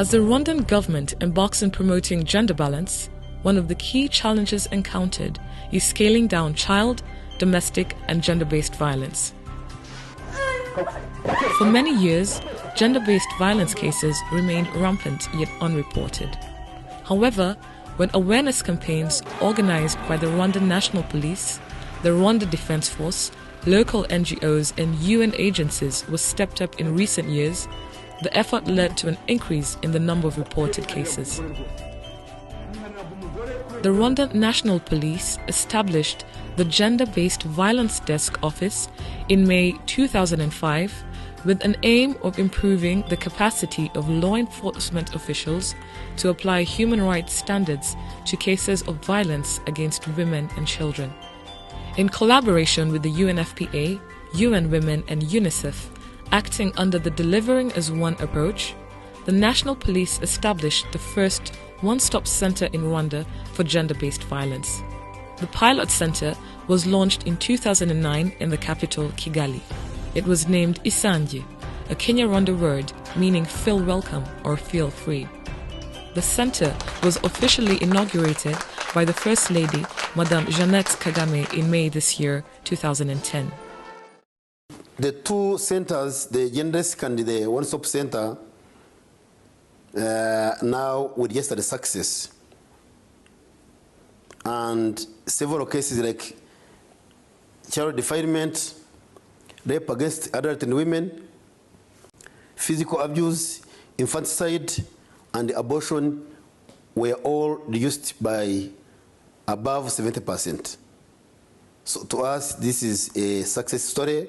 As the Rwandan government embarks on promoting gender balance, one of the key challenges encountered is scaling down child, domestic, and gender-based violence. For many years, gender-based violence cases remained rampant yet unreported. However, when awareness campaigns organized by the Rwandan National Police, the Rwanda Defense Force, local NGOs and UN agencies were stepped up in recent years, the effort led to an increase in the number of reported cases. The Rwanda National Police established the Gender-Based Violence Desk Office in May 2005 with an aim of improving the capacity of law enforcement officials to apply human rights standards to cases of violence against women and children. In collaboration with the UNFPA, UN Women and UNICEF, acting under the Delivering as One approach, the National Police established the first one-stop center in Rwanda for gender-based violence. The pilot center was launched in 2009 in the capital, Kigali. It was named Isange, a Kenya-Rwanda word meaning feel welcome or feel free. The center was officially inaugurated by the First Lady, Madame Jeannette Kagame, in May this year, 2010. The two centers, the Gender Desk and the One-Stop Center, now we registered a success. And several cases like child defilement, rape against adult and women, physical abuse, infanticide, and abortion were all reduced by above 70%. So to us, this is a success story,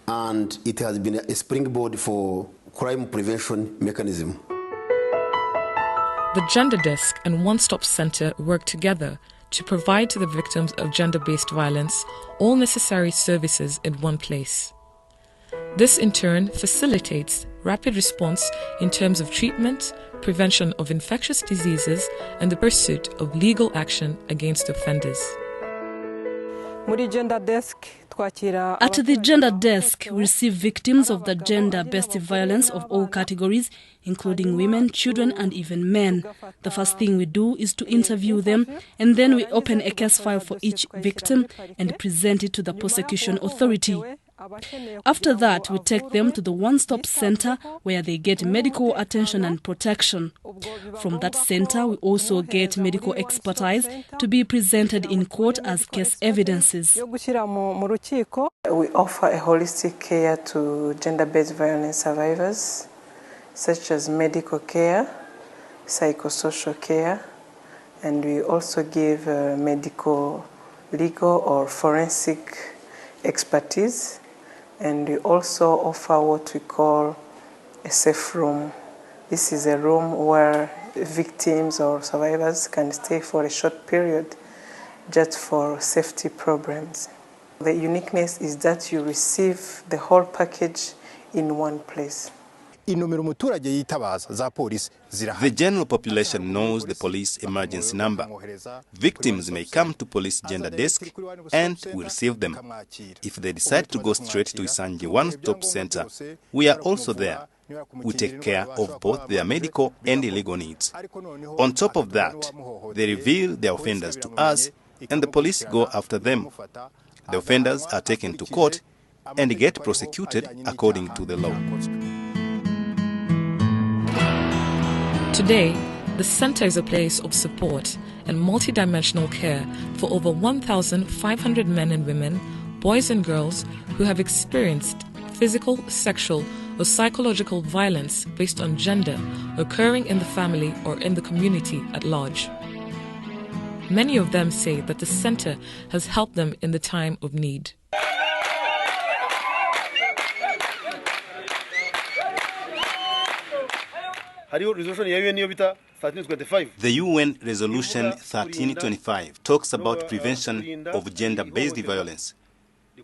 and it has been a springboard for crime prevention mechanism. The Gender Desk and One-Stop Center work together to provide to the victims of gender-based violence all necessary services in one place. This in turn facilitates rapid response in terms of treatment, prevention of infectious diseases, and the pursuit of legal action against offenders. At the Gender Desk, we receive victims of the gender-based violence of all categories, including women, children, and even men. The first thing we do is to interview them, and then we open a case file for each victim and present it to the prosecution authority. After that, we take them to the one-stop center where they get medical attention and protection. From that center, we also get medical expertise to be presented in court as case evidences. We offer a holistic care to gender-based violence survivors, such as medical care, psychosocial care, and we also give medical, legal, or forensic expertise. And we also offer what we call a safe room. This is a room where victims or survivors can stay for a short period just for safety programs. The uniqueness is that you receive the whole package in one place. The general population knows the police emergency number. Victims may come to police gender desk and we receive them. If they decide to go straight to Isange One-Stop Center, we are also there. We take care of both their medical and legal needs. On top of that, they reveal their offenders to us and the police go after them. The offenders are taken to court and get prosecuted according to the law. Today, the center is a place of support and multidimensional care for over 1,500 men and women, boys and girls who have experienced physical, sexual, or psychological violence based on gender occurring in the family or in the community at large. Many of them say that the center has helped them in the time of need. The UN Resolution 1325 talks about prevention of gender-based violence.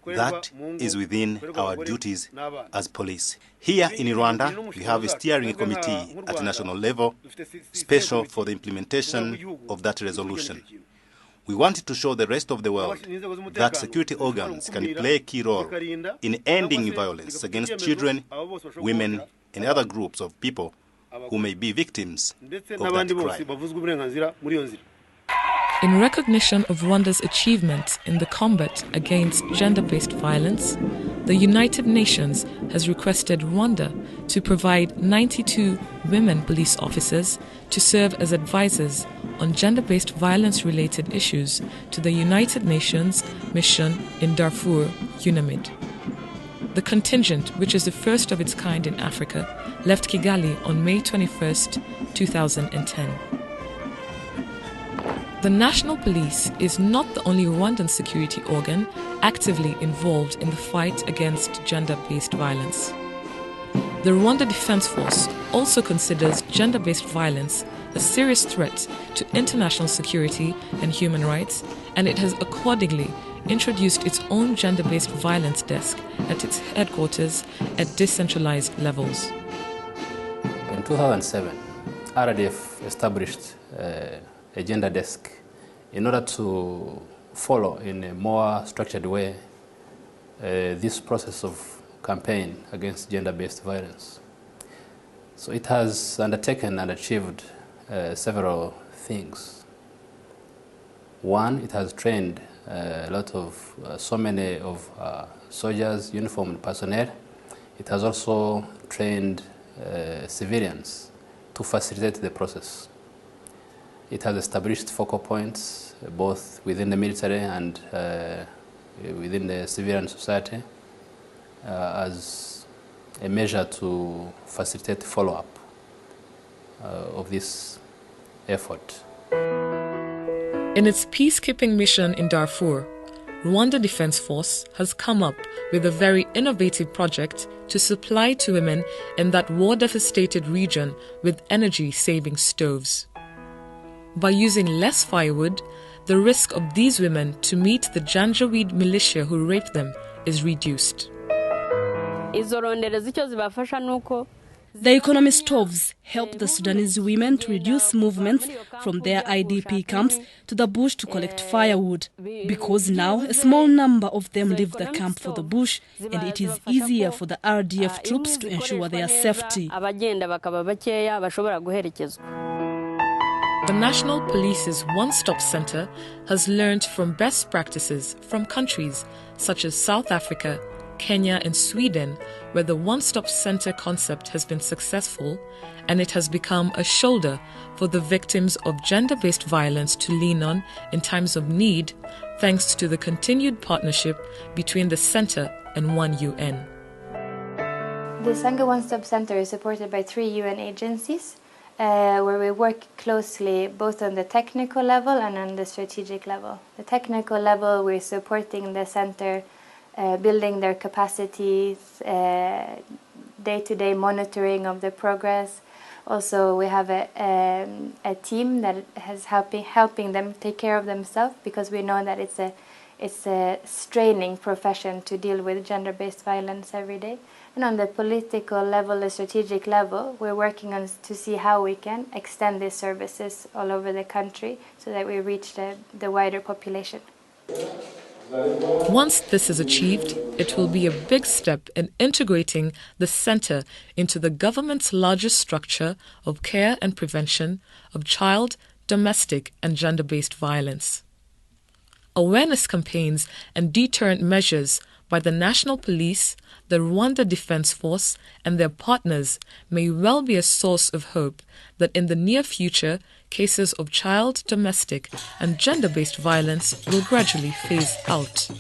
That is within our duties as police. Here in Rwanda, we have a steering committee at national level, special for the implementation of that resolution. We wanted to show the rest of the world that security organs can play a key role in ending violence against children, women, and other groups of people who may be victims of that crime. In recognition of Rwanda's achievements in the combat against gender-based violence, the United Nations has requested Rwanda to provide 92 women police officers to serve as advisors on gender-based violence-related issues to the United Nations mission in Darfur, UNAMID. The contingent, which is the first of its kind in Africa, left Kigali on May 21, 2010. The National Police is not the only Rwandan security organ actively involved in the fight against gender-based violence. The Rwanda Defense Force also considers gender-based violence a serious threat to international security and human rights, and it has accordingly introduced its own gender-based violence desk at its headquarters at decentralized levels. In 2007, RDF established a gender desk in order to follow in a more structured way this process of campaign against gender-based violence. So it has undertaken and achieved several things. One, it has trained so many of soldiers, uniformed personnel. It has also trained civilians to facilitate the process. It has established focal points both within the military and within the civilian society as a measure to facilitate follow-up of this effort. In its peacekeeping mission in Darfur, Rwanda Defense Force has come up with a very innovative project to supply to women in that war-devastated region with energy-saving stoves. By using less firewood, the risk of these women to meet the Janjaweed militia who raped them is reduced. The economy stoves help the Sudanese women to reduce movements from their IDP camps to the bush to collect firewood, because now a small number of them leave the camp for the bush, and it is easier for the RDF troops to ensure their safety. The National Police's one-stop center has learned from best practices from countries such as South Africa, Kenya and Sweden, where the one-stop center concept has been successful, and it has become a shoulder for the victims of gender-based violence to lean on in times of need, thanks to the continued partnership between the center and One UN. The Sangha One-Stop Center is supported by 3 UN agencies, where we work closely both on the technical level and on the strategic level. The technical level, we're supporting the center, building their capacities, day-to-day monitoring of the progress. Also, we have a team that is helping them take care of themselves, because we know that it's a straining profession to deal with gender-based violence every day. And on the political level, the strategic level, we're working on to see how we can extend these services all over the country so that we reach the wider population. Once this is achieved, it will be a big step in integrating the center into the government's largest structure of care and prevention of child, domestic and gender-based violence. Awareness campaigns and deterrent measures by the National Police, the Rwanda Defense Force and their partners may well be a source of hope that in the near future, cases of child, domestic and gender-based violence will gradually phase out.